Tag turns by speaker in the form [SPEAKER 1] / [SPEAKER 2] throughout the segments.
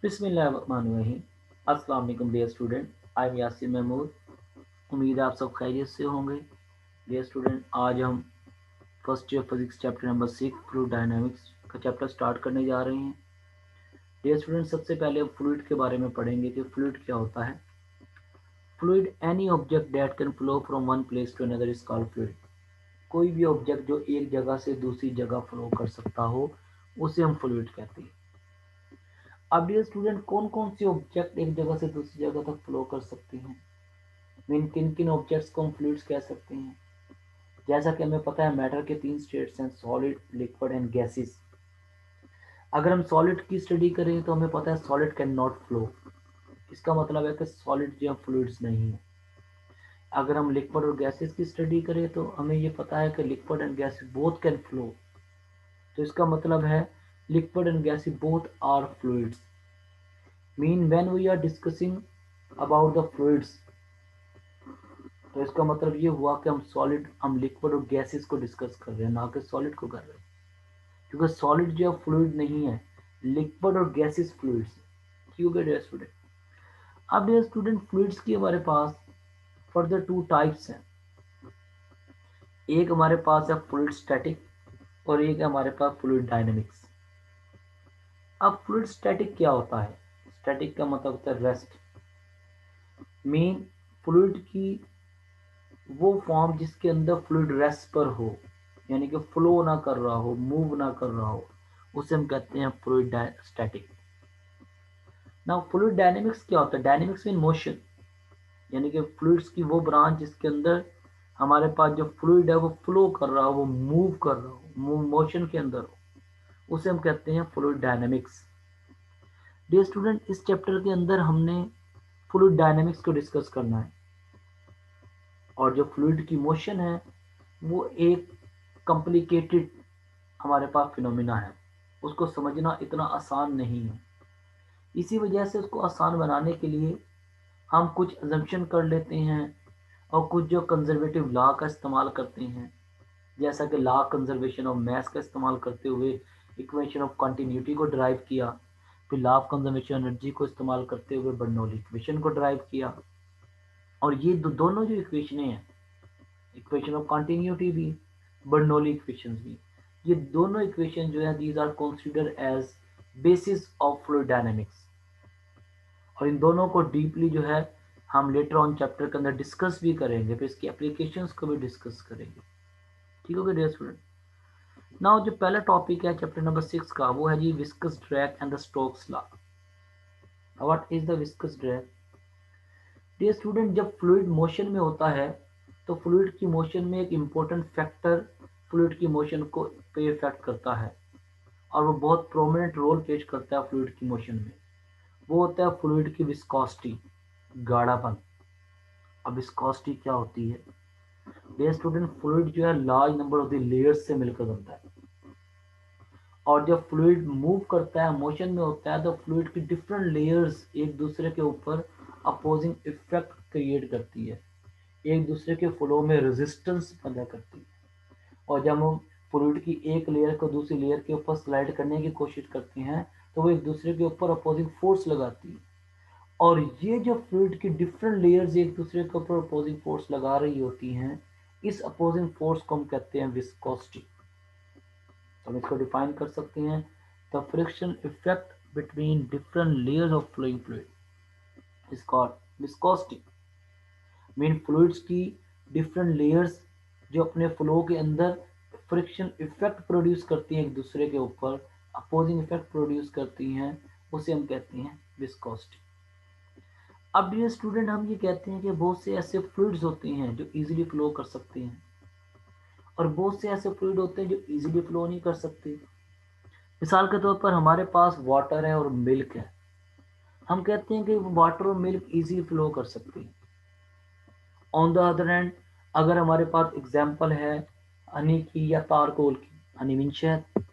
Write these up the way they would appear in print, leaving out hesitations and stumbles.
[SPEAKER 1] बिस्मिल्लाहिर्रहमानिर्रहीम। अस्सलाम वालेकुम dear student, I am Yasir Mahmood. उम्मीद है आप सब खैरियत से होंगे। डियर स्टूडेंट, आज हम first year physics chapter number 6 fluid dynamics का चैप्टर स्टार्ट करने जा रहे हैं। डियर स्टूडेंट, सबसे पहले हम फ्लूइड के बारे में पढ़ेंगे कि फ्लूइड क्या होता है। Fluid any object that can flow from one place to another is called fluid. कोई भी ऑब्जेक्ट जो एक जगह से दूसरी जगह फ्लो कर सकता हो उसे हम फ्लूइड कहते हैं। अब डियर स्टूडेंट, कौन कौन से ऑब्जेक्ट एक जगह से दूसरी जगह तक फ्लो कर सकते हैं? मीन किन किन ऑब्जेक्ट्स को हम फ्लूइड्स कह सकते हैं? जैसा कि हमें पता है मैटर के तीन स्टेट्स हैं, सॉलिड, लिक्विड एंड गैसेस। अगर हम सॉलिड की स्टडी करें तो हमें पता है सॉलिड कैन नॉट फ्लो। इसका मतलब है कि सॉलिड जो फ्लूइड्स नहीं है। अगर हम लिक्विड और गैसेस की स्टडी करें तो हमें ये पता है कि liquid and gases both can flow. तो इसका मतलब है liquid and gases both are fluids. Mean when we are discussing about the fluids, तो इसका मतलब ये हुआ कि हम लिक्विड और गैसेस को डिस्कस कर रहे हैं, ना कि सॉलिड को कर रहे हैं। क्योंकि सॉलिड जो है फ्लूइड नहीं है, लिक्विड और गैसेस फ्लूइड्स। ठीक है डियर स्टूडेंट। अब डियर स्टूडेंट, फ्लूइड्स की हमारे पास फर्दर टू टाइप्स हैं। एक हमारे पास है फ्लूइड स्टैटिक और एक है हमारे पास फ्लूइड डायनेमिक्स। अब फ्लूइड स्टैटिक क्या होता है? स्टैटिक का मतलब होता है रेस्ट। मीन फ्लूइड की वो फॉर्म जिसके अंदर फ्लूइड रेस्ट पर हो, यानी कि फ्लो ना कर रहा हो, मूव ना कर रहा हो, उसे हम कहते हैं fluid static. Now fluid dynamics क्या होता है? डायनेमिक्स मीन मोशन, यानी कि फ्लूइड्स की वो ब्रांच जिसके अंदर हमारे पास जो फ्लूइड है वो फ्लो कर रहा हो, वो मूव कर रहा हो, मूव मोशन के अंदर हो, उसे हम कहते हैं फ्लूइड डायनेमिक्स। डियर स्टूडेंट, इस चैप्टर के अंदर हमने फ्लूइड डायनेमिक्स को डिस्कस करना है। और जो फ्लूइड की मोशन है वो एक कॉम्प्लिकेटेड हमारे पास फिनोमिना है, उसको समझना इतना आसान नहीं है। इसी वजह से उसको आसान बनाने के लिए हम कुछ अजम्पशन कर लेते हैं और कुछ जो कंजर्वेटिव लॉ का इस्तेमाल करते हैं, जैसा कि लॉ कंजर्वेशन ऑफ मैस का इस्तेमाल करते हुए इक्वेशन ऑफ कंटिन्यूटी को ड्राइव किया, फिर लॉ ऑफ कंजर्वेशन एनर्जी को इस्तेमाल करते हुए बर्नौली इक्वेशन को ड्राइव किया। और ये दोनों जो इक्वेशनें हैं, इक्वेशन ऑफ कंटिन्यूटी भी, बर्नौली इक्वेशंस भी, ये दोनों इक्वेशन जो है these are consider as basis of fluid dynamics. और इन दोनों को डीपली जो है हम लेटर ऑन चैप्टर के अंदर डिस्कस भी करेंगे, फिर इसकी एप्लीकेशंस को भी डिस्कस करेंगे। ठीक हो गया डियर स्टूडेंट। नाउ जो पहला टॉपिक है चैप्टर नंबर 6 का, वो है जी viscous drag and the Stokes law. What is the viscous drag? Dear student, जब फ्लूइड मोशन में होता है तो फ्लूइड की मोशन में एक इम्पोर्टेंट फैक्टर फ्लूइड की मोशन को पे इफेक्ट करता है और वो बहुत प्रोमिनेंट रोल प्ले करता है फ्लूइड की मोशन में। वो होता है फ्लूइड की विस्कोसिटी, गाढ़ापन। अब विस्कोसिटी क्या होती है? डियर स्टूडेंट, फ्लूइड जो है large number of the layers से मिलकर बनता है। और जब फ्लूइड मूव करता है, मोशन में होता है, तो फ्लूइड की डिफरेंट लेयर्स एक दूसरे के ऊपर अपोजिंग इफेक्ट क्रिएट करती है, एक दूसरे के फ्लो में रेजिस्टेंस पैदा करती है। और जब हम फ्लूइड की एक लेयर को दूसरी लेयर के ऊपर स्लाइड करने की कोशिश करते हैं तो वो एक दूसरे के ऊपर अपोजिंग फोर्स लगाती है। और ये जो फ्लूइड की डिफरेंट लेयर्स एक दूसरे के ऊपर अपोजिंग फोर्स लगा रही होती हैं, इस अपोजिंग फोर्स को हम कहते हैं विस्कोसिटी। तो हम इसको डिफाइन कर सकते हैं, the friction effect between different layers of flowing fluid is called viscosity. Mean fluids की डिफरेंट लेयर्स जो अपने फ्लो के अंदर फ्रिक्शन इफेक्ट प्रोड्यूस करती हैं एक दूसरे के ऊपर, अपोजिंग इफेक्ट प्रोड्यूस करती हैं, उसे हम कहते हैं विस्कोसिटी। अब डियर स्टूडेंट, हम ये कहते हैं कि बहुत से ऐसे फ्लूइड्स होते हैं जो इजीली फ्लो कर सकते हैं और बहुत से ऐसे फ्लूइड होते हैं जो इजीली फ्लो नहीं कर सकते। मिसाल के तौर पर हमारे पास वाटर है और मिल्क है। हम कहते हैं कि वाटर और मिल्क इजीली फ्लो कर सकते हैं। ऑन द अदर हैंड, अगर हमारे पास एग्जाम्पल है हनी की या तारकोल की, हनी मीन शहद,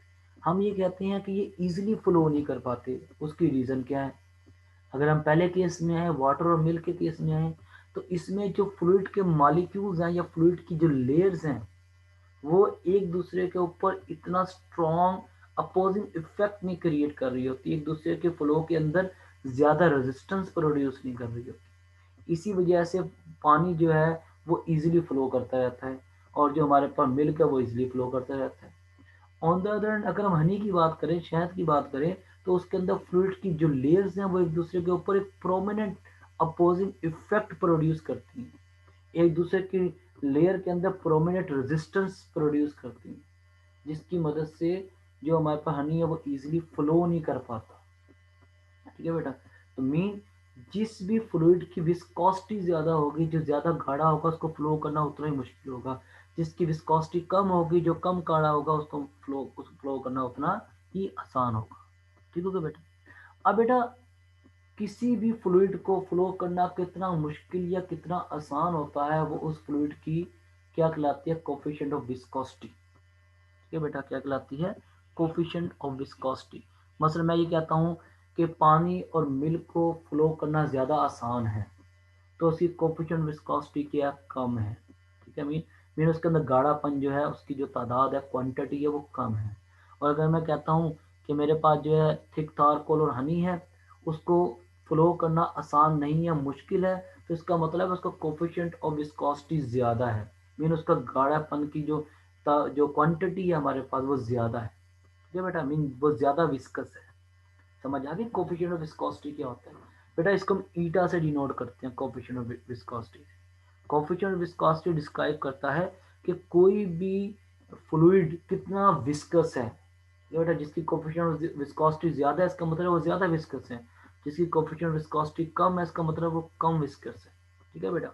[SPEAKER 1] हम ये कहते हैं कि ये इजीली फ्लो नहीं कर पाते। उसकी रीज़न क्या है? अगर हम पहले केस में आए, वाटर और मिल्क के केस में आए, तो इसमें जो फ्लूइड के मॉलिक्यूल्स हैं या फ्लूइड की जो लेयर्स हैं वो एक दूसरे के ऊपर इतना स्ट्रॉन्ग अपोजिंग इफेक्ट नहीं क्रिएट कर रही होती, एक दूसरे के फ्लो के अंदर ज़्यादा रेजिस्टेंस प्रोड्यूस नहीं कर रही होती। इसी वजह से पानी जो है वो इजीली फ्लो करता रहता है, और जो हमारे पास मिल्क है वो इजीली फ्लो करता रहता है। ऑन द अदर हैंड अगर हम हनी की बात करें, शहद की बात करें, तो उसके अंदर फ्लूइड की जो लेयर्स हैं वो एक दूसरे के ऊपर एक प्रोमिनेंट अपोजिंग इफेक्ट प्रोड्यूस करती हैं, एक दूसरे की लेयर के अंदर प्रोमिनेंट रेजिस्टेंस प्रोड्यूस करती हैं, जिसकी मदद से जो हमारे पास हनी है वो इजीली फ्लो नहीं कर पाता। ठीक है बेटा, तो मीन जिस भी फ्लूइड की विस्कोसिटी ज़्यादा होगी, जो ज़्यादा गाढ़ा होगा उसको फ्लो करना उतना ही मुश्किल होगा, जिसकी विस्कोसिटी कम होगी, जो कम गाढ़ा होगा उसको फ्लो करना उतना ही आसान होगा। ठीक होगा बेटा। अब बेटा किसी भी फ्लूइड को फ्लो करना कितना मुश्किल या कितना आसान होता है, वो उस फ्लूइड की क्या कहलाती है, कोफिशिएंट ऑफ विस्कोसिटी। ठीक है बेटा, क्या कहलाती है, कोफिशिएंट ऑफ विस्कोसिटी। मसलन मैं ये कहता हूँ कि पानी और मिल्क को फ्लो करना ज़्यादा आसान है, तो उसकी कोफिशिएंट विस्कोसिटी क्या कम है। ठीक है, मीन उसके अंदर गाढ़ापन जो है उसकी जो तादाद है, क्वांटिटी है वो कम है। और अगर मैं कहता हूँ कि मेरे पास जो है थिक चारकोल और हनी है, उसको फ्लो करना आसान नहीं है, मुश्किल है, तो इसका मतलब है उसका कोफिशिएंट ऑफ विस्कोसिटी ज़्यादा है, मीन उसका गाढ़ापन की जो क्वांटिटी है हमारे पास वो ज़्यादा है। ठीक है बेटा, मीन वो ज़्यादा विस्कस है। समझ आ गई कोफिशिएंट ऑफ विस्कोसिटी क्या होता है बेटा, इसको हम ईटा से डिनोट करते हैं, coefficient of viscosity. Coefficient of viscosity describe करता है कि कोई भी फ्लूइड कितना विस्कस है। ये बेटा जिसकी कोफिशिएंट ऑफ विस्कोसिटी ज़्यादा है इसका मतलब वो ज़्यादा विस्कस है, जिसकी कोफिशिएंट ऑफ विस्कोसिटी कम है इसका मतलब वो कम विस्कस है। ठीक है बेटा।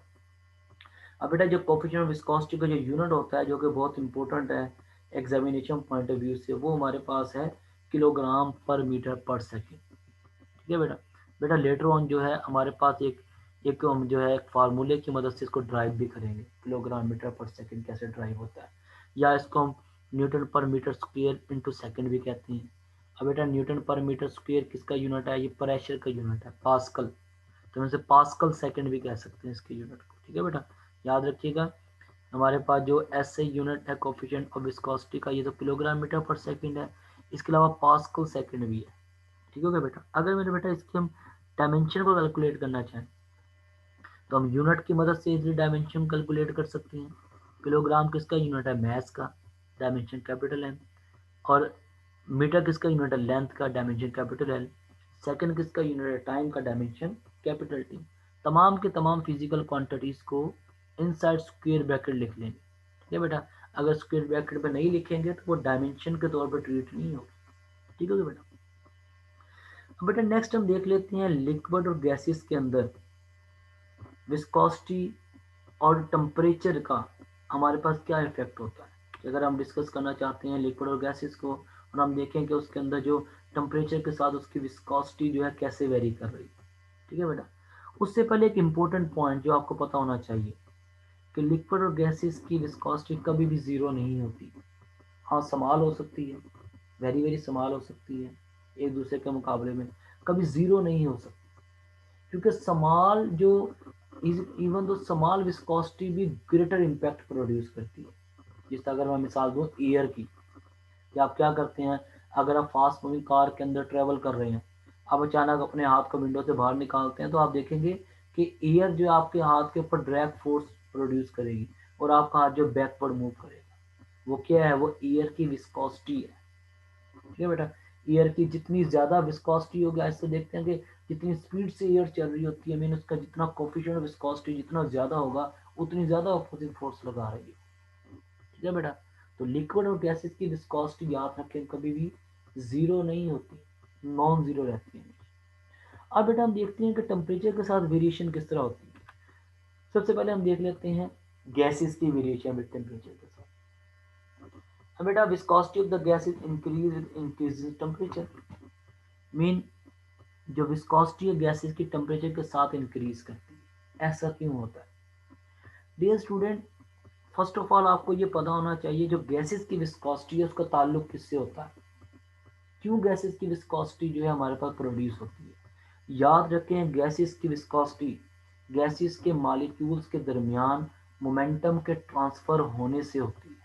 [SPEAKER 1] अब बेटा जो कोफिशिएंट ऑफ विस्कोसिटी का जो यूनिट होता है, जो कि बहुत इंपॉर्टेंट है एग्जामिनेशन पॉइंट ऑफ व्यू से, वो हमारे पास है किलोग्राम पर मीटर पर सेकेंड। ठीक है बेटा। बेटा लेटर ऑन जो है हमारे पास एक एक हम जो है एक फार्मूले की मदद से इसको ड्राइव भी करेंगे, किलोग्राम मीटर पर सेकंड कैसे ड्राइव होता है, या इसको हम न्यूटन पर मीटर स्क्वायर इनटू सेकंड भी कहते हैं। अब बेटा न्यूटन पर मीटर स्क्वायर किसका यूनिट है, ये प्रेशर का यूनिट है, पास्कल, तो हम इसे पास्कल सेकंड भी कह सकते हैं इसके यूनिट को। ठीक है बेटा, याद रखिएगा। हमारे पास जो एसआई यूनिट है कोफिशिएंट ऑफ विस्कोसिटी का, ये तो किलोग्राम मीटर पर सेकंड है, इसके अलावा पास्कल सेकंड भी है। ठीक हो गया बेटा। अगर मेरे बेटा इसकी हम डायमेंशन को कैलकुलेट करना चाहें, तो हम यूनिट की मदद से इसी डायमेंशन कैलकुलेट कर सकते हैं। किलोग्राम किसका यूनिट है, मैस का, डायमेंशन कैपिटल एम। और मीटर किसका यूनिट है, लेंथ का, डायमेंशन कैपिटल एल। सेकंड किसका यूनिट है, टाइम का, डायमेंशन कैपिटल टी। तमाम के तमाम फिजिकल क्वांटिटीज को इनसाइड स्क्वायर ब्रैकेट लिख लेंगे। ठीक है बेटा, अगर स्क्वायर ब्रैकेट पे नहीं लिखेंगे तो वो डायमेंशन के तौर पर ट्रीट नहीं होगी। ठीक है बेटा। बेटा नेक्स्ट हम देख लेते हैं लिक्विड और गैसेस के अंदर विस्कोसिटी और टेम्परेचर का हमारे पास क्या इफेक्ट होता है। अगर हम डिस्कस करना चाहते हैं लिक्विड और गैसेस को, और हम देखें कि उसके अंदर जो टेम्परेचर के साथ उसकी विस्कोसिटी जो है कैसे वेरी कर रही है। ठीक है बेटा, उससे पहले एक इम्पोर्टेंट पॉइंट जो आपको पता होना चाहिए कि लिक्विड और गैसेस की विस्कोसिटी कभी भी ज़ीरो नहीं होती। हाँ समाल हो सकती है, वेरी वेरी समाल हो सकती है एक दूसरे के मुकाबले में, कभी ज़ीरो नहीं हो सकती, क्योंकि समाल जो इवन तो समाल विस्कोसिटी भी ग्रेटर इम्पैक्ट प्रोड्यूस करती है। जिस अगर मैं मिसाल दूँ एयर की, कि आप क्या करते हैं, अगर आप फास्ट मूविंग कार के अंदर ट्रेवल कर रहे हैं, आप अचानक अपने हाथ को विंडो से बाहर निकालते हैं, तो आप देखेंगे कि एयर जो आपके हाथ के ऊपर ड्रैग फोर्स प्रोड्यूस करेगी, और आपका हाथ जो बैकवर्ड मूव करेगा, वो क्या है, वो एयर की विस्कोसिटी है। ठीक है बेटा, एयर की जितनी ज़्यादा विस्कोसिटी होगी, ऐसे देखते हैं कि जितनी स्पीड से एयर चल रही होती है, मीन उसका जितना कोफिशिएंट ऑफ विस्कोसिटी जितना ज़्यादा होगा, उतनी ज़्यादा अपोजिट फोर्स लगा रही है। ठीक है बेटा, तो लिक्विड और गैसेस की विस्कोसिटी याद रखें कभी भी ज़ीरो नहीं होती, नॉन ज़ीरो रहती है। अब बेटा हम देखते हैं कि टेम्परेचर के साथ वेरिएशन किस तरह होती है। सबसे पहले हम देख लेते हैं गैसेस की वेरिएशन विद टेम्परेचर के साथ। अब बेटा viscosity of the gas is increase temperature, mean जो विस्कोसिटी है गैसेस की टेम्परेचर के साथ इंक्रीज करती है। ऐसा क्यों होता है dear student, first of all आपको ये पता होना चाहिए जो गैसेस की विस्कोसिटी है उसका ताल्लुक किससे होता है, क्यों गैसेस की विस्कोसिटी जो है हमारे पास प्रोड्यूस होती है। याद रखें गैसेस की विस्कोसिटी गैसेस के मॉलिक्यूल्स के दरमियान मोमेंटम के ट्रांसफर होने से होती है।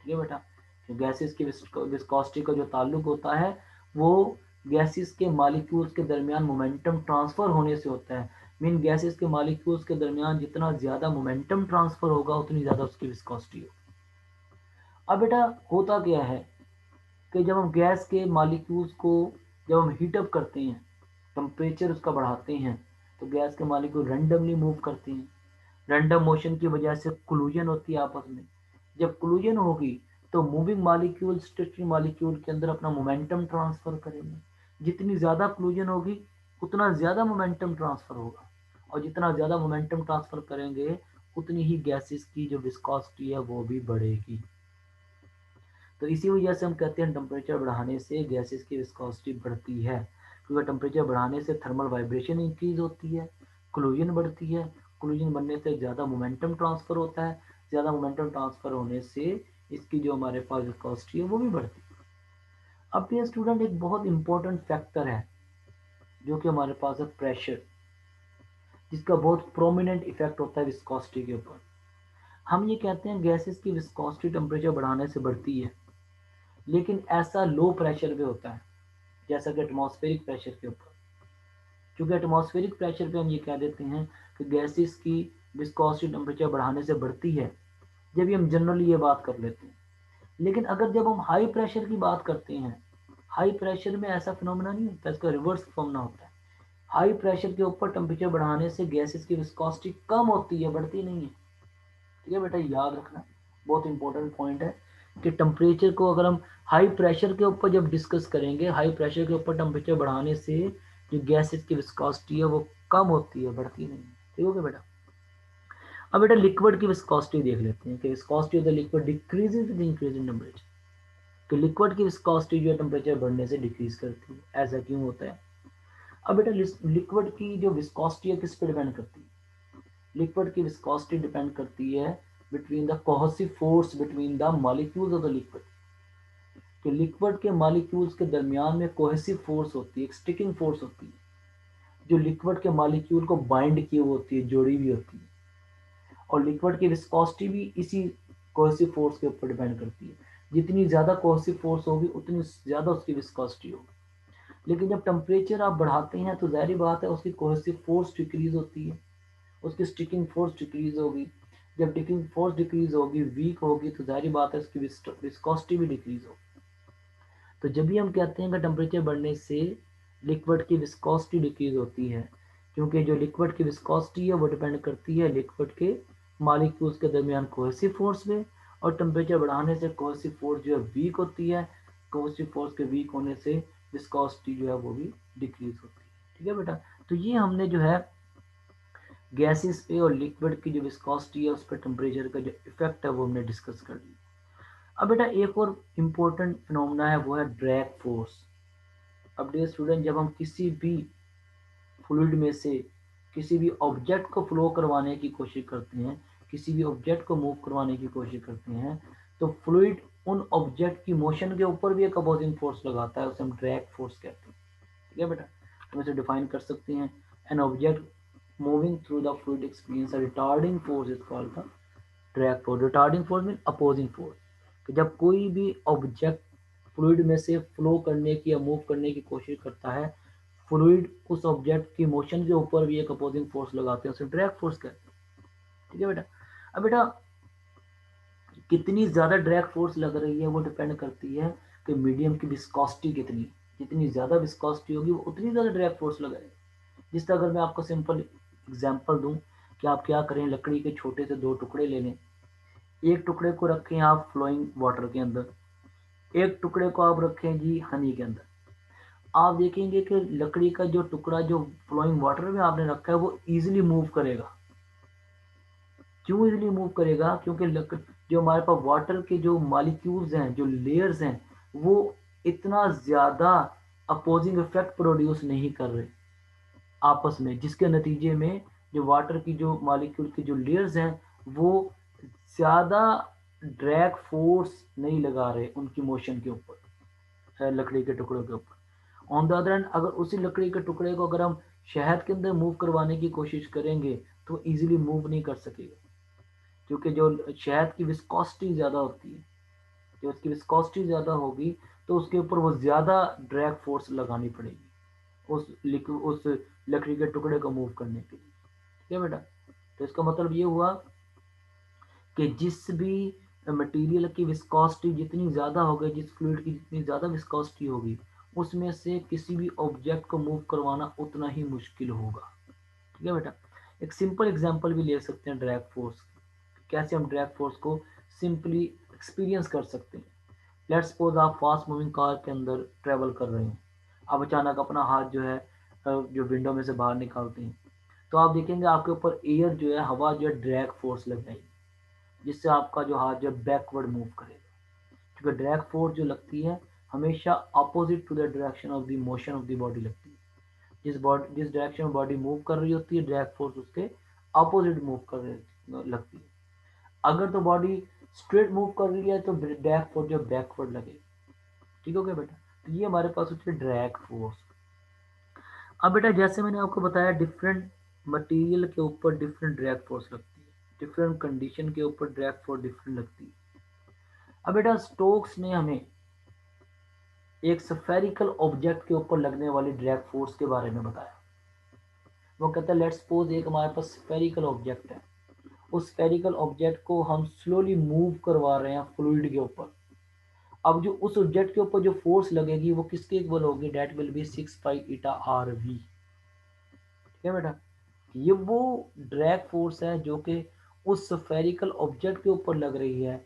[SPEAKER 1] ठीक है बेटा, गैसेस की विस्कोसिटी का जो ताल्लुक होता है वो गैसेस के मॉलिक्यूल्स के दरमियान मोमेंटम ट्रांसफर होने से होता है। मीन गैसेस के मॉलिक्यूल्स के दरमियान जितना ज़्यादा मोमेंटम ट्रांसफर होगा उतनी ज़्यादा उसकी विस्कोसिटी होगी। अब बेटा होता क्या है कि जब हम गैस के मॉलिक्यूल्स को जब हम हीटअप करते हैं, टेम्परेचर उसका बढ़ाते हैं, तो गैस के मॉलिक्यूल रैंडमली मूव करते हैं। रैंडम मोशन की वजह से कोलिजन होती है आपस में। जब कोलिजन होगी तो मूविंग मॉलिक्यूल स्टेशनरी मॉलिक्यूल के अंदर अपना मोमेंटम ट्रांसफर करेंगे। जितनी ज़्यादा कोलिजन होगी उतना ज़्यादा मोमेंटम ट्रांसफर होगा, और जितना ज़्यादा मोमेंटम ट्रांसफर करेंगे उतनी ही गैसेस की जो विस्कोसिटी है वो भी बढ़ेगी। तो इसी वजह से हम कहते हैं टेम्परेचर बढ़ाने से गैसेस की विस्कोसिटी बढ़ती है, क्योंकि टेम्परेचर बढ़ाने से थर्मल वाइब्रेशन इंक्रीज होती है, कोलिजन बढ़ती है, कोलिजन बनने से ज़्यादा मोमेंटम ट्रांसफ़र होता है, ज़्यादा मोमेंटम ट्रांसफ़र होने से इसकी जो हमारे पास विस्कोसिटी है वो भी बढ़ती है। अब ये स्टूडेंट एक बहुत इंपॉर्टेंट फैक्टर है जो कि हमारे पास है प्रेशर, जिसका बहुत प्रोमिनेंट इफेक्ट होता है विस्कोसिटी के ऊपर। हम ये कहते हैं गैसेस की विस्कोसिटी टेम्परेचर बढ़ाने से बढ़ती है, लेकिन ऐसा लो प्रेशर पे होता है जैसा कि एटमॉस्फेरिक प्रेशर के ऊपर। क्योंकि एटमॉस्फेरिक प्रेशर पे हम ये कह देते हैं कि गैसेस की विस्कोसिटी टेम्परेचर बढ़ाने से बढ़ती है, जब हम जनरली ये बात कर लेते हैं। लेकिन अगर जब हम हाई प्रेशर की बात करते हैं, हाई प्रेशर में ऐसा फिनोमेना नहीं होता, इसका रिवर्स फिनोमेना होता है। हाई प्रेशर के ऊपर टेम्परेचर बढ़ाने से गैसेस की विस्कोसिटी कम होती है, बढ़ती नहीं है। ठीक है बेटा, याद रखना, बहुत इंपॉर्टेंट पॉइंट है कि टेम्परेचर को अगर हम हाई प्रेशर के ऊपर जब डिस्कस करेंगे, हाई प्रेशर के ऊपर टेम्परेचर बढ़ाने से जो गैसेस की विस्कोसिटी है वो कम होती है, बढ़ती नहीं है। ठीक हो गया बेटा। अब बेटा लिक्विड की विस्कोसिटी देख लेते हैं कि viscosity of the liquid decreases with increase in temperature. कि लिक्विड की विस्कोसिटी जो है टेम्परेचर बढ़ने से डिक्रीज करती है, ऐसा क्यों होता है? अब बेटा लिक्विड की जो विस्कोसिटी है किस पे डिपेंड करती है? लिक्विड की विस्कोसिटी डिपेंड करती है between the cohesive force between the molecules of the liquid. कि लिक्विड के मॉलिक्यूल्स के दरमियान में कोहेसिव फोर्स होती है, एक स्टिकिंग फोर्स होती है, जो लिक्विड के मॉलिक्यूल को बाइंड की हुई होती है, जोड़ी हुई होती है। और लिक्विड की विस्कोसिटी भी इसी कोहेसिव फोर्स के ऊपर डिपेंड करती है। जितनी ज़्यादा कोहेसिव फोर्स होगी उतनी ज़्यादा उसकी विस्कोसिटी होगी। लेकिन जब टेम्परेचर आप बढ़ाते हैं तो जाहिर बात है उसकी कोहेसिव फोर्स डिक्रीज होती है, उसकी स्टिकिंग फोर्स डिक्रीज होगी। जब स्टिकिंग फोर्स डिक्रीज होगी, वीक होगी, तो जाहिर बात है उसकी विस्कोसिटी भी डिक्रीज होगी। तो जब भी हम कहते हैं कि टेम्परेचर बढ़ने से लिक्विड की विस्कोसिटी डिक्रीज होती है, क्योंकि जो लिक्विड की विस्कोसिटी है वो डिपेंड करती है लिक्विड के मॉलिक्यूल्स के दरमियान कोहेसिव फोर्स में, और टेम्परेचर बढ़ाने से कोहेसिव फोर्स जो है वीक होती है, कोहेसिव फोर्स के वीक होने से विस्कोसिटी जो है वो भी डिक्रीज होती है। ठीक है बेटा, तो ये हमने जो है गैसेस पे और लिक्विड की जो विस्कोसिटी है उस पर टेम्परेचर का जो इफेक्ट है वो हमने डिस्कस कर लिया। अब बेटा एक और इम्पोर्टेंट फिनोमेना है, वो है ड्रैग फोर्स। अब डियर स्टूडेंट, जब हम किसी भी फ्लूइड में से किसी भी ऑब्जेक्ट को फ्लो करवाने की कोशिश करते हैं, किसी भी ऑब्जेक्ट को मूव करवाने की कोशिश करते हैं, तो फ्लूइड उन ऑब्जेक्ट की मोशन के ऊपर भी एक अपोजिंग फोर्स लगाता है, उसे हम ड्रैग फोर्स कहते हैं। ठीक है बेटा, हम इसे डिफाइन कर सकते हैं, an object moving through the fluid experience a retarding force is called the drag force. Retarding force mean opposing force. कि जब कोई भी ऑब्जेक्ट फ्लूइड में से फ्लो करने की या मूव करने की कोशिश करता है, फ्लूइड उस ऑब्जेक्ट की मोशन के ऊपर भी एक अपोजिंग फोर्स लगाते हैं, उसे ड्रैग फोर्स कहते हैं। ठीक है बेटा। अब बेटा कितनी ज़्यादा ड्रैग फोर्स लग रही है वो डिपेंड करती है कि मीडियम की विस्कोसिटी कितनी। जितनी ज़्यादा विस्कोसिटी होगी वो उतनी ज़्यादा ड्रैग फोर्स लगाएगी। जिस तरह अगर मैं आपको सिंपल एग्जांपल दूं कि आप क्या करें, लकड़ी के छोटे से दो टुकड़े ले लें, एक टुकड़े को रखें आप फ्लोइंग वाटर के अंदर, एक टुकड़े को आप रखें जी हनी के अंदर। आप देखेंगे कि लकड़ी का जो टुकड़ा जो फ्लोइंग वाटर में आपने रखा है वो इजीली मूव करेगा। क्यों इजीली मूव करेगा? क्योंकि जो हमारे पास वाटर के जो मॉलिक्यूल्स हैं, जो लेयर्स हैं, वो इतना ज़्यादा अपोजिंग इफेक्ट प्रोड्यूस नहीं कर रहे आपस में, जिसके नतीजे में जो वाटर की जो मॉलिक्यूल की जो लेयर्स हैं वो ज़्यादा ड्रैग फोर्स नहीं लगा रहे उनकी मोशन के ऊपर, लकड़ी के टुकड़ों के ऊपर। ऑन द अदर हैंड, अगर उसी लकड़ी के टुकड़े को अगर हम शहद के अंदर मूव करवाने की कोशिश करेंगे तो इजीली मूव नहीं कर सकेगा, क्योंकि जो शहद की विस्कोसिटी ज़्यादा होती है। जो उसकी विस्कोसिटी ज़्यादा होगी तो उसके ऊपर वो ज़्यादा ड्रैग फोर्स लगानी पड़ेगी उस लकड़ी के टुकड़े को मूव करने के लिए। ठीक है बेटा, तो इसका मतलब ये हुआ कि जिस भी मटेरियल की विस्कोसिटी जितनी ज़्यादा होगी, जिस फ्लूइड की जितनी ज़्यादा विस्कोसिटी होगी, उसमें से किसी भी ऑब्जेक्ट को मूव करवाना उतना ही मुश्किल होगा। ठीक है बेटा, एक सिंपल एग्जांपल भी ले सकते हैं ड्रैग फोर्स। कैसे हम ड्रैग फोर्स को सिंपली एक्सपीरियंस कर सकते हैं। लेट्स सपोज आप फास्ट मूविंग कार के अंदर ट्रेवल कर रहे हैं, आप अचानक अपना हाथ जो है जो विंडो में से बाहर निकालते हैं, तो आप देखेंगे आपके ऊपर एयर जो है, हवा जो है ड्रैग फोर्स लग जाएगी, जिससे आपका जो हाथ जो है बैकवर्ड मूव करेगा। क्योंकि ड्रैग फोर्स जो लगती है हमेशा opposite to the direction of the motion of the body लगती है। जिस डायरेक्शन में बॉडी मूव कर रही होती है, ड्रैग फोर्स उसके अपोजिट मूव कर रही लगती है। अगर तो बॉडी स्ट्रेट मूव कर रही है तो ड्रैग फोर्स जो बैकवर्ड लगेगा। ठीक हो गया बेटा, तो ये हमारे पास होती है ड्रैग फोर्स। अब बेटा जैसे मैंने आपको बताया, डिफरेंट मटेरियल के ऊपर डिफरेंट ड्रैग फोर्स लगती है, डिफरेंट कंडीशन के ऊपर ड्रैग फोर्स डिफरेंट लगती है। अब बेटा स्टोक्स ने हमें एक स्फेरिकल ऑब्जेक्ट के ऊपर लगने वाली ड्रैग फोर्स के बारे में बताया। वो कहता है लेट्स सपोज एक हमारे पास स्फेरिकल ऑब्जेक्ट है, उस स्फेरिकल ऑब्जेक्ट को हम स्लोली मूव करवा रहे हैं फ्लूइड के ऊपर। अब जो उस ऑब्जेक्ट के ऊपर जो फोर्स लगेगी वो किसके इक्वल होगी, that will be 6 pi eta R V. ठीक है बेटा, ये वो ड्रैग फोर्स है जो कि उस स्फेरिकल ऑब्जेक्ट के ऊपर लग रही है,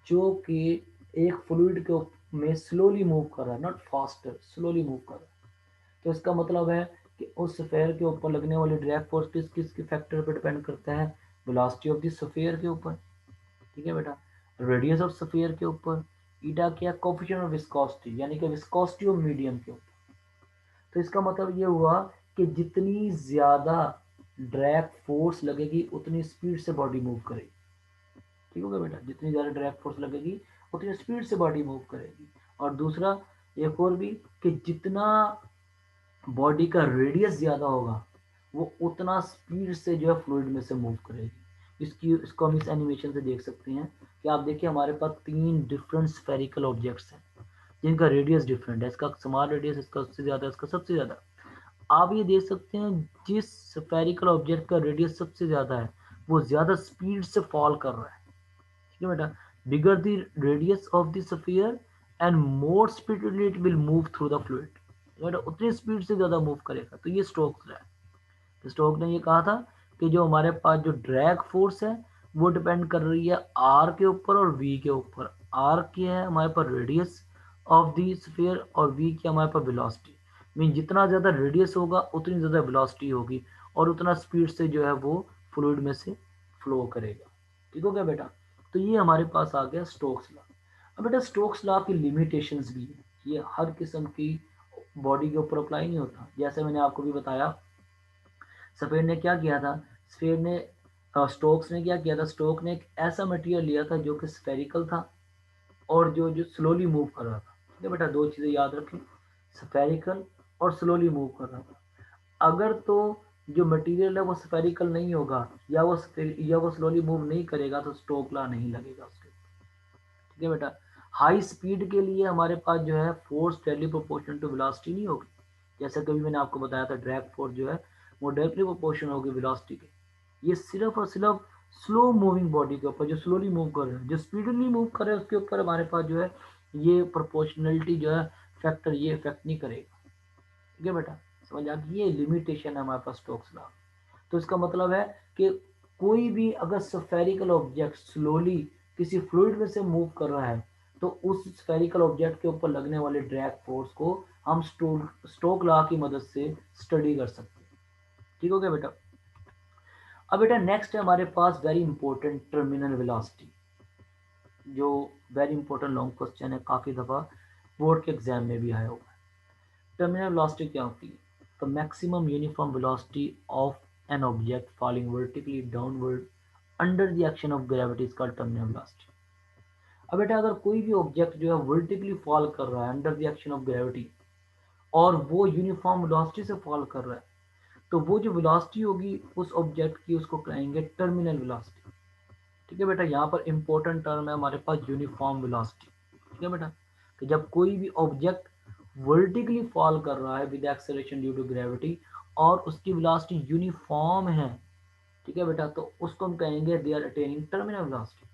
[SPEAKER 1] जो कि एक फ्लूइड के में स्लोली मूव कर रहा है, नॉट फास्टर, स्लोली मूव कर रहा है। तो इसका मतलब है कि उस स्फेयर के ऊपर लगने वाली ड्रैग फोर्स किस के फैक्टर पर डिपेंड करता है, वेलोसिटी ऑफ द स्फीयर के ऊपर। ठीक है बेटा, रेडियस ऑफ स्फीयर के ऊपर, ईटा क्या, कोफिशिएंट ऑफ विस्कोसिटी यानी कि विस्कोसिटी ऑफ मीडियम के ऊपर। तो इसका मतलब ये हुआ कि जितनी ज्यादा ड्रैग फोर्स लगेगी उतनी स्पीड से बॉडी मूव करेगी। ठीक हो गया बेटा, जितनी ज्यादा ड्रैग फोर्स लगेगी उतनी स्पीड से बॉडी मूव करेगी। और दूसरा एक और भी कि जितना बॉडी का रेडियस ज़्यादा होगा वो उतना स्पीड से जो है फ्लूइड में से मूव करेगी। इसको हम इस एनिमेशन से देख सकते हैं कि आप देखिए हमारे पास 3 डिफरेंट स्फेरिकल ऑब्जेक्ट्स हैं जिनका रेडियस डिफरेंट है। इसका स्मॉल रेडियस, इसका सबसे ज़्यादा, इसका सबसे ज़्यादा। आप ये देख सकते हैं जिस स्फेरिकल ऑब्जेक्ट का रेडियस सबसे ज़्यादा है वो ज़्यादा स्पीड से फॉल कर रहा है। ठीक है बेटा, bigger the radius of the sphere and more speedly it will move through the fluid. बेटा उतनी स्पीड से ज़्यादा मूव करेगा। तो ये स्टोक्स है, तो स्टोक ने ये कहा था कि जो हमारे पास जो ड्रैग फोर्स है वो डिपेंड कर रही है आर के ऊपर और वी के ऊपर। आर क्या है हमारे पास रेडियस ऑफ द स्फीयर और वी क्या हमारे पास वेलोसिटी। मीन जितना ज़्यादा रेडियस होगा उतनी ज़्यादा वेलोसिटी होगी और उतना स्पीड से जो है वो फ्लूइड में से फ्लो करेगा। ठीक हो गया बेटा, तो ये हमारे पास आ गया स्टोक्स लॉ। अब बेटा स्टोक्स लॉ की लिमिटेशंस भी है, ये हर किस्म की बॉडी के ऊपर अप्लाई नहीं होता। जैसे मैंने आपको भी बताया, सफेद ने क्या किया था, सफेद ने स्टोक्स ने क्या किया था, स्टोक ने एक ऐसा मटेरियल लिया था जो कि स्फेरिकल था और जो जो स्लोली मूव कर रहा था। ठीक है बेटा, दो चीज़ें याद रखें, स्फेरिकल और स्लोली मूव कर रहा था। अगर तो जो मटेरियल है वो स्फेरिकल नहीं होगा या वो स्लोली मूव नहीं करेगा तो स्टोक लॉ नहीं लगेगा उसके। ठीक है बेटा, हाई स्पीड के लिए हमारे पास जो है force directly proportional to velocity नहीं होगी। जैसा कभी मैंने आपको बताया था ड्रैग फोर्स जो है वो डायरेक्टली प्रोपोर्शनल होगी वेलोसिटी के। ये सिर्फ और सिर्फ स्लो मूविंग बॉडी के ऊपर, जो स्लोली मूव कर रहे हैं, जो स्पीडली मूव कर रहे हैं उसके ऊपर हमारे पास जो है ये प्रोपोर्शनलिटी जो है फैक्टर ये इफेक्ट नहीं करेगा। ठीक है बेटा, समझ आ गई, ये लिमिटेशन है हमारे पास स्टोक्स लॉ। तो इसका मतलब है कि कोई भी अगर स्फेरिकल ऑब्जेक्ट स्लोली किसी फ्लूइड में से मूव कर रहा है तो उस स्फेरिकल ऑब्जेक्ट के ऊपर लगने वाले ड्रैग फोर्स को हम स्टोक लॉ की मदद से स्टडी कर सकते हैं। ठीक हो गया बेटा। अब बेटा नेक्स्ट है हमारे पास वेरी इंपॉर्टेंट टर्मिनल वेलोसिटी, जो वेरी इंपॉर्टेंट लॉन्ग क्वेश्चन है, काफ़ी दफ़ा बोर्ड के एग्जाम में भी आया हुआ है। टर्मिनल वेलोसिटी क्या होती है, the maximum uniform velocity of an object falling vertically downward under the action of gravity is called terminal velocity। अब बेटा अगर कोई भी ऑब्जेक्ट जो है वर्टिकली फॉल कर रहा है under the action of gravity और वो यूनिफॉर्म वेलोसिटी से फॉल कर रहा है तो वो जो वेलोसिटी होगी उस ऑब्जेक्ट की उसको कहेंगे टर्मिनल वेलोसिटी। ठीक है बेटा, यहाँ पर इंपॉर्टेंट टर्म है हमारे पास यूनिफॉर्म वेलोसिटी। ठीक है बेटा, कि जब कोई भी ऑब्जेक्ट वर्टिकली फॉल कर रहा है with acceleration due to gravity और उसकी वेलोसिटी यूनिफॉर्म है, ठीक है बेटा, तो उसको हम कहेंगे they are attaining terminal velocity.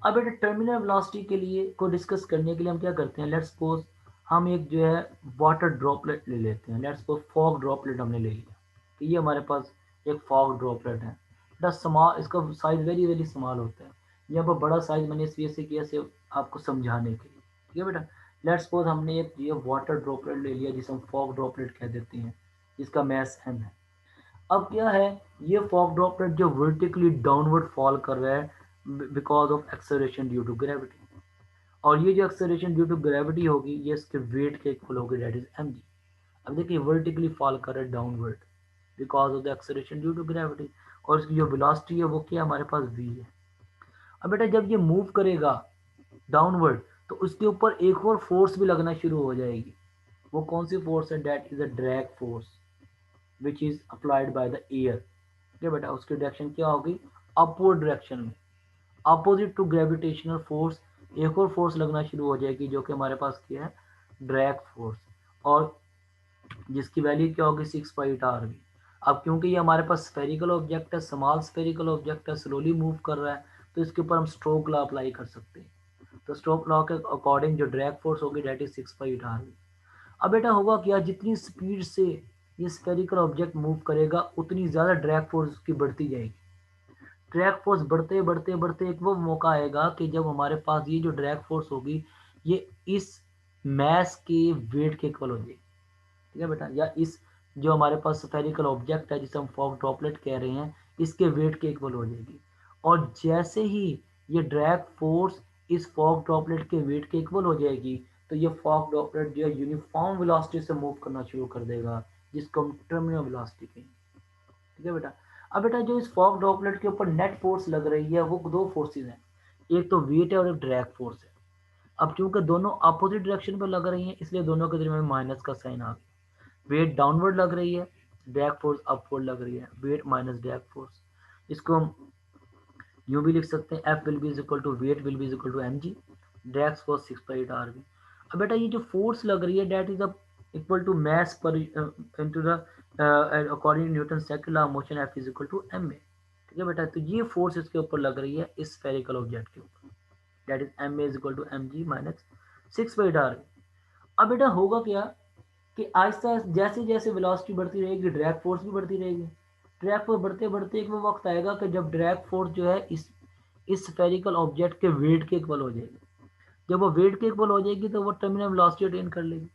[SPEAKER 1] अब बेटा टर्मिनल वेलोसिटी के लिए को डिस्कस करने के लिए हम क्या करते हैं, लेट्स सपोज हम एक जो है वाटर ड्रॉपलेट ले लेते हैं। लेट्स सपोज फॉग ड्रॉपलेट हमने ले लिया कि ये हमारे पास एक फॉग ड्रॉपलेट है बेटा, स्मॉल, इसका साइज वेरी वेरी स्मॉल होता है। यहाँ पर बड़ा साइज मैंने इस वजह से किया सिर्फ आपको समझाने के लिए, ठीक है बेटा। लेट्स सपोज हमने एक ये वाटर ड्रॉपलेट ले लिया जिसे हम फॉग ड्रॉपलेट कह देते हैं, जिसका मैस m है। अब क्या है, ये फॉग ड्रॉपलेट जो वर्टिकली डाउनवर्ड फॉल कर रहा है because of acceleration due to gravity, और ये जो एक्सेलरेशन ड्यू टू ग्रेविटी होगी ये इसके वेट के इक्वल होगी, दैट इज mg। अब देखिए वर्टिकली फॉल कर रहा है downward because of the acceleration due to gravity, और इसकी जो वेलोसिटी है वो क्या हमारे पास v है। अब बेटा जब ये मूव करेगा डाउनवर्ड तो उसके ऊपर एक और फोर्स भी लगना शुरू हो जाएगी। वो कौन सी फोर्स है, that is a drag force which is applied by the air. ठीक है बेटा, उसकी डायरेक्शन क्या होगी, अपवर्ड डायरेक्शन में, अपोजिट टू ग्रेविटेशनल फोर्स एक और फोर्स लगना शुरू हो जाएगी जो कि हमारे पास क्या है, ड्रैग फोर्स, और जिसकी वैल्यू क्या होगी 6π/r। अब क्योंकि ये हमारे पास स्फेरिकल ऑब्जेक्ट है, स्मॉल स्फेरिकल ऑब्जेक्ट है, स्लोली मूव कर रहा है, तो इसके ऊपर हम स्ट्रोक लॉ अप्लाई कर सकते हैं। तो स्ट्रोक लॉ के अकॉर्डिंग जो ड्रैग फोर्स होगी दैट इज 6π/r। अब बेटा होगा क्या, जितनी स्पीड से ये स्फेरिकल ऑब्जेक्ट मूव करेगा उतनी ज़्यादा ड्रैग फोर्स उसकी बढ़ती जाएगी। ड्रैग फोर्स बढ़ते बढ़ते बढ़ते एक वो मौका आएगा कि जब हमारे पास ये जो ड्रैग फोर्स होगी ये इस मैस के वेट के इक्वल हो जाएगी। ठीक है बेटा, या इस जो हमारे पास स्फेरिकल ऑब्जेक्ट है जिसे हम फॉग ड्रॉपलेट कह रहे हैं इसके वेट के इक्वल हो जाएगी। और जैसे ही ये ड्रैग फोर्स इस फॉग ड्रॉपलेट के वेट के इक्वल हो जाएगी तो ये फॉग ड्रॉपलेट जो है यूनिफॉर्म वेलोसिटी से मूव करना शुरू कर देगा, जिसको हम टर्मिनल वेलोसिटी कहेंगे। ठीक है बेटा, अब बेटा जो इस फॉग ड्रॉपलेट के ऊपर नेट फोर्स लग रही है वो दो फोर्सेज हैं, एक तो वेट है और एक ड्रैग फोर्स है। अब चूंकि दोनों अपोजिट डायरेक्शन पर लग रही हैं इसलिए दोनों के दरमियान माइनस का साइन आ गया। वेट डाउनवर्ड लग रही है, ड्रैग फोर्स अपवर्ड लग रही है, वेट माइनस ड्रैग फोर्स। इसको हम यूं भी लिख सकते हैं, F will be is equal to weight will be is equal to M G, drag force 6π/r। अब बेटा ये जो फोर्स लग रही है that is equal to mass पर into the according Newton second law of motion F is equal to M A. ठीक है बेटा, तो ये फोर्स इसके ऊपर लग रही है इस स्फेरिकल ऑब्जेक्ट के ऊपर, that is M A is equal to M G minus 6/r। अब बेटा होगा क्या कि आहिस्ता जैसे जैसे वेलोसिटी बढ़ती रहेगी ड्रैग फोर्स भी बढ़ती रहेगी। ड्रैग फोर्स बढ़ते बढ़ते एक वो वक्त आएगा कि जब ड्रैग फोर्स जो है इस स्फेरिकल ऑब्जेक्ट के वेट के इक्वल हो जाएगी। जब वो वेट के इक्वल हो जाएगी तो वो टर्मिनल वेलोसिटी अटेन कर लेगी।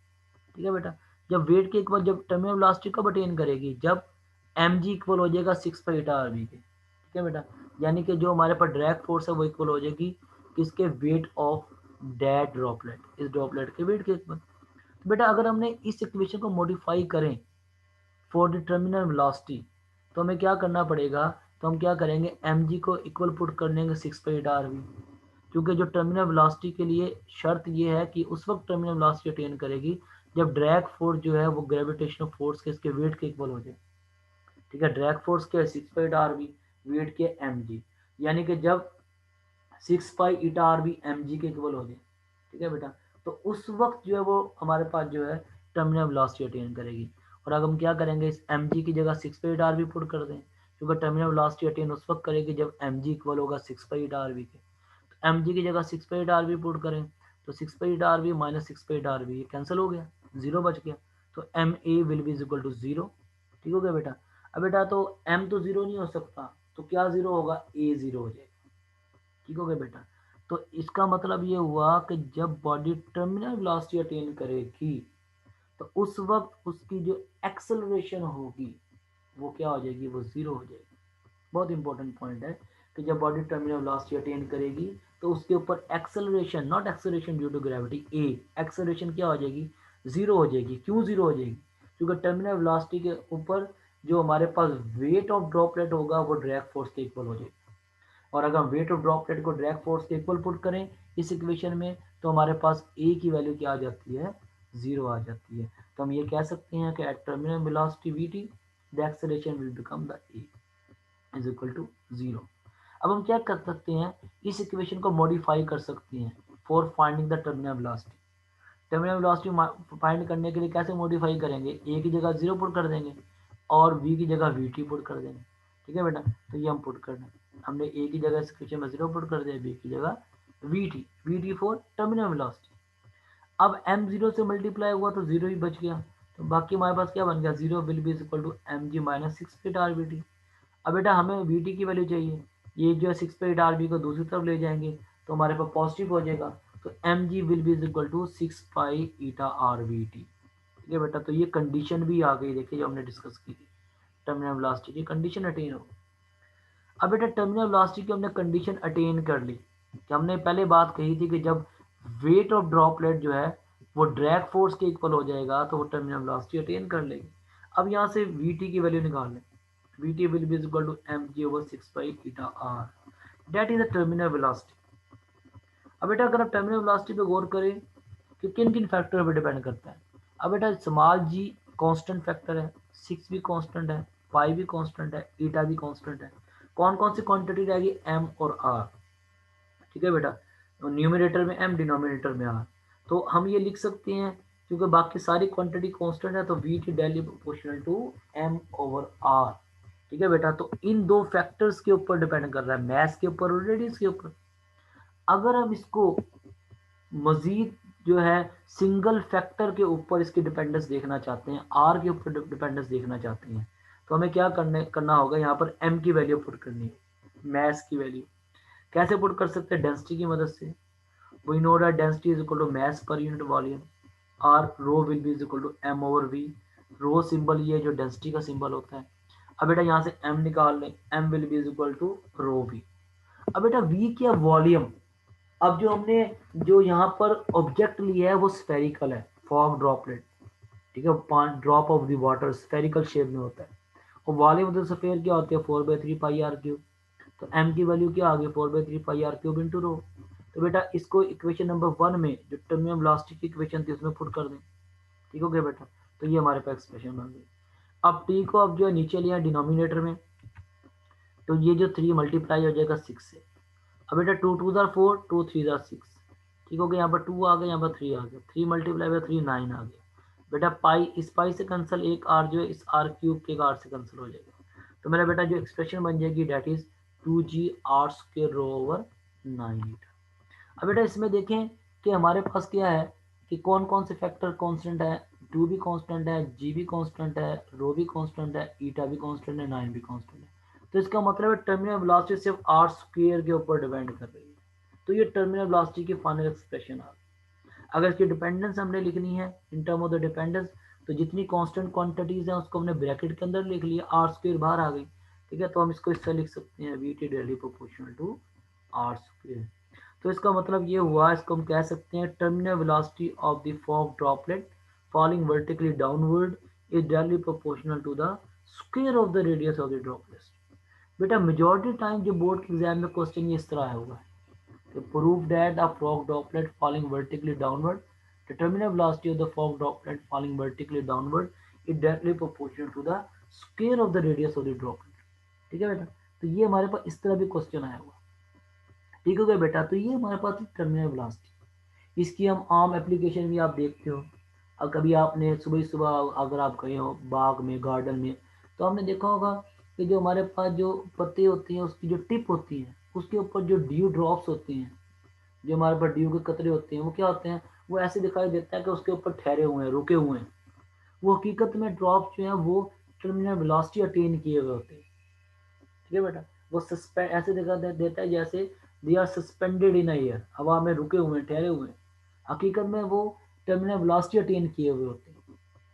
[SPEAKER 1] ठीक है बेटा, जब वेट के इक्वल, जब टर्मिनल वेलोसिटी कब अटेन करेगी, जब एम जी इक्वल हो जाएगा 6π/r के। ठीक है बेटा, यानी कि जो हमारे पास ड्रैग फोर्स है वो इक्वल हो जाएगी किसके, वेट ऑफ दैट ड्रॉपलेट, इस ड्रॉपलेट के वेट के इक्वल। तो बेटा अगर हमने इस इक्वेशन को मॉडिफाई करें फॉर द टर्मिनल वेलोसिटी तो हमें क्या करना पड़ेगा, तो हम क्या करेंगे, एम जी को इक्वल पुट कर देंगे 6π/r भी, क्योंकि जो टर्मिनल वेलोसिटी के लिए शर्त ये है कि उस वक्त टर्मिनल वेलोसिटी अटेन करेगी जब ड्रैग फोर्स जो है वो ग्रेविटेशनल फोर्स के इसके वेट के इक्वल हो जाए। ठीक है, ड्रैग फोर्स के 6π/r भी, वेट के एम जी, यानी कि जब 6π/r भी एम जी के इक्वल हो जाए। ठीक है बेटा, तो उस वक्त जो है वो हमारे पास जो है टर्मिनल वेलोसिटी अटेन करेगी। और अगर हम क्या करेंगे, इस एम जी की जगह 6π/r भी पुट कर दें, क्योंकि टर्मिनल वेलोसिटी अटेन उस वक्त करेगी जब एम जी इक्वल होगा 6π/r भी के। एम जी की जगह 6π/r भी पुट करें तो 6π/r भी माइनस 6π/r भी, ये कैंसिल हो गया, जीरो बच गया, तो M A will be equal to zero. ठीक हो गया बेटा। अब बेटा तो एम तो जीरो नहीं हो सकता, तो क्या जीरो होगा, ए जीरो हो जाएगा। ठीक हो गया बेटा, तो इसका मतलब ये हुआ कि जब बॉडी टर्मिनल वेलोसिटी अटेन करेगी तो उस वक्त उसकी जो एक्सेलरेशन होगी वो क्या हो जाएगी, वो जीरो हो जाएगी। बहुत इंपॉर्टेंट पॉइंट है कि जब बॉडी टर्मिनल वेलोसिटी अटेन करेगी तो उसके ऊपर acceleration, not acceleration due to gravity, A acceleration क्या हो जाएगी, जीरो हो जाएगी। क्यों जीरो हो जाएगी, क्योंकि टर्मिनल वेलोसिटी के ऊपर जो हमारे पास वेट ऑफ ड्रॉपलेट होगा वो ड्रैग फोर्स के इक्वल हो जाएगी। और अगर हम वेट ऑफ ड्रॉपलेट को ड्रैग फोर्स के इक्वल पुट करें इस इक्वेशन में तो हमारे पास ए की वैल्यू क्या आ जाती है, जीरो आ जाती है। तो हम ये कह सकते हैं कि at terminal velocity V T the acceleration will become the A is equal to zero. अब हम क्या कर सकते हैं, इस इक्वेशन को मॉडिफाई कर सकते हैं for finding the terminal velocity. Terminal velocity find करने के लिए कैसे मॉडिफाई करेंगे, ए की जगह 0 पुट कर देंगे और वी की जगह वी टी पुट कर देंगे। ठीक है बेटा, तो ये हम पुट कर दें। हमने ए की जगह इस क्वेश्चन में 0 पुट कर दिया, बी की जगह we T for terminal velocity. अब एम 0 से मल्टीप्लाई हुआ तो 0 ही बच गया, तो बाकी हमारे पास क्या बन गया, 0 will be equal to M G minus 6 pi eta R V T. अब बेटा हमें वी टी की वैल्यू चाहिए, ये जो है 6 फीट आर बी को दूसरी तरफ ले जाएंगे तो हमारे पास पॉजिटिव हो जाएगा, तो M G will be equal to 6 pi eta R V T. ठीक है बेटा, तो ये कंडीशन भी आ गई, देखिए जो हमने डिस्कस की थी, टर्मिनल वेलोसिटी की कंडीशन अटेन हो। अब बेटा टर्मिनल वेलोसिटी की हमने कंडीशन अटेन कर ली कि हमने पहले बात कही थी कि जब वेट ऑफ ड्रॉपलेट जो है वो ड्रैग फोर्स के इक्वल हो जाएगा तो वो टर्मिनल वेलोसिटी अटेन कर लेगी। अब यहाँ से वी टी की वैल्यू निकाल लें, V T will be equal to M G over 6 pi eta R, that is the terminal velocity. अब बेटा अगर आप टर्मिनल वेलोसिटी पे गौर करें कि किन किन फैक्टर पे डिपेंड करता है। अब बेटा स्मॉल जी कांस्टेंट फैक्टर है, 6 भी कांस्टेंट है, पाई भी कांस्टेंट है, ईटा भी कांस्टेंट है। कौन कौन सी क्वांटिटी रहेगी, एम और आर। ठीक है बेटा, तो न्यूमरेटर में एम, डिनोमिनेटर में आर। तो हम ये लिख सकते हैं क्योंकि बाकी सारी क्वांटिटी कांस्टेंट है तो V T directly proportional to M over R. ठीक है बेटा, तो इन दो फैक्टर्स के ऊपर डिपेंड कर रहा है, मैथ के ऊपर और रेडियस के ऊपर। अगर हम इसको मजीद जो है सिंगल फैक्टर के ऊपर इसकी डिपेंडेंस देखना चाहते हैं, आर के ऊपर डिपेंडेंस देखना चाहते हैं, तो हमें क्या करना होगा, यहाँ पर एम की वैल्यू पुट करनी है, मैस की वैल्यू। कैसे पुट कर सकते हैं, डेंसिटी की मदद से। We know that density is equal to mass per unit volume, or rho will be is equal to M over V. Rho symbol ये जो डेंसिटी का सिंबल होता है। अब बेटा यहाँ से एम निकाल लें, M will be is equal to rho V. अब बेटा वी क्या, वॉल्यूम। अब जो हमने जो यहाँ पर ऑब्जेक्ट लिया है वो स्फेरिकल है, फॉग ड्रॉपलेट। ठीक है, 5 drop of the water spherical shape में होता है, और वॉल्यूम ऑफ द स्फीयर क्या होती है, 4/3 पाई आर क्यूब। तो एम की वैल्यू क्या आ गई, 4/3 पाई आर क्यूब इंटू रो। तो बेटा इसको इक्वेशन नंबर 1 में जो टर्मिनल वेलोसिटी की इक्वेशन थी उसमें पुट कर दें। ठीक हो गया बेटा, तो ये हमारे पास एक्सप्रेशन बन गई। अब टी को अब जो है नीचे लिया डिनोमिनेटर में, तो ये जो 3 मल्टीप्लाई हो जाएगा 6 से। अब बेटा 2 2 जार 4, 2 3 जार 6। ठीक हो गया, यहाँ पर 2 आ गया, यहाँ पर 3 आ गया, 3 मल्टीप्लाई बाय 3 9 आ गया। बेटा पाई इस पाई से कैंसिल, एक आर जो है इस आर क्यूब के आर से कैंसिल हो जाएगा। तो मेरा बेटा जो एक्सप्रेशन बन जाएगी that is 2g R square rho over 9। अब बेटा इसमें देखें कि हमारे पास क्या है कि कौन कौन से फैक्टर कांस्टेंट है, 2 भी कांस्टेंट है, जी भी कांस्टेंट है, रो भी कांस्टेंट है, ईटा भी कांस्टेंट है, 9 भी कांस्टेंट है। तो इसका मतलब है टर्मिनल वेलोसिटी सिर्फ आर स्क्वायर के ऊपर डिपेंड कर रही है। तो ये टर्मिनल वेलोसिटी की फाइनल एक्सप्रेशन आ गई। अगर इसकी डिपेंडेंस हमने लिखनी है in term of the dependence, तो जितनी कांस्टेंट क्वांटिटीज हैं उसको हमने ब्रैकेट के अंदर लिख लिया, आर स्क्वायर बाहर आ गई। ठीक है, तो हम इसको इससे लिख सकते हैं V T directly proportional to R square. तो इसका मतलब ये हुआ, इसको हम कह सकते हैं terminal velocity of the fog droplet falling vertically downward is directly proportional to the square of the radius of the droplet। बेटा मेजॉरिटी टाइम जो बोर्ड के एग्जाम में क्वेश्चन इस तरह आया हुआ है कि prove that a fog droplet falling vertically downward, the terminal velocity of the fog droplet falling vertically downward is directly proportional to the square of the radius of the droplet। ठीक है बेटा, तो ये हमारे पास इस तरह भी क्वेश्चन आया हुआ। ठीक हो गया बेटा, तो ये हमारे पास टर्मिनल वेलोसिटी, इसकी हम आम एप्लीकेशन भी आप देखते हो। और कभी आपने सुबह सुबह अगर आप गए हो बाग में, गार्डन में, तो आपने देखा होगा कि जो हमारे पास जो पत्ते होते हैं उसकी जो टिप होती है उसके ऊपर जो ड्यू ड्रॉप्स होते हैं, जो हमारे पास ड्यू के कतरे होते हैं वो क्या होते हैं, वो ऐसे दिखाई देता है कि उसके ऊपर ठहरे हुए हैं, रुके हुए हैं। वो हकीकत में ड्रॉप्स जो हैं वो टर्मिनल वेलोसिटी अटेन किए हुए होते हैं। ठीक है बेटा, वो सस्पेंड ऐसे देता है जैसे they are suspended in air, हवा में रुके हुए हैं, ठहरे हुए हैं। हकीकत में वो टर्मिनल वेलोसिटी अटेन किए हुए होते हैं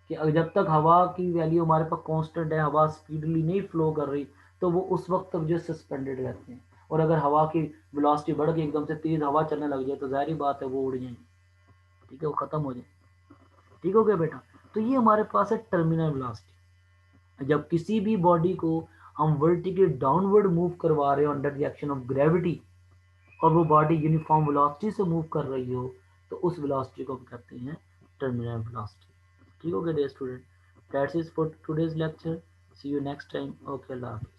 [SPEAKER 1] कि जब तक हवा की वैल्यू हमारे पास कांस्टेंट है, हवा स्पीडली नहीं फ्लो कर रही, तो वो उस वक्त तक जो सस्पेंडेड रहते हैं। और अगर हवा की वेलोसिटी बढ़ के एकदम से तेज हवा चलने लग जाए तो जाहिर बात है वो उड़ जाएंगे। ठीक है, वो खत्म हो जाए। ठीक हो गया बेटा, तो ये हमारे पास है टर्मिनल वेलोसिटी। जब किसी भी बॉडी को हम वर्टिकली डाउनवर्ड मूव करवा रहे हो under the action of gravity, और वो बॉडी यूनिफॉर्म वेलोसिटी से मूव कर रही हो, तो उस वेलोसिटी को हम कहते हैं टर्मिनल वेलोसिटी। ठीक हो गया dear student, that's it for today's lecture. See you next time. Okay, अल्लाह हाफिज़।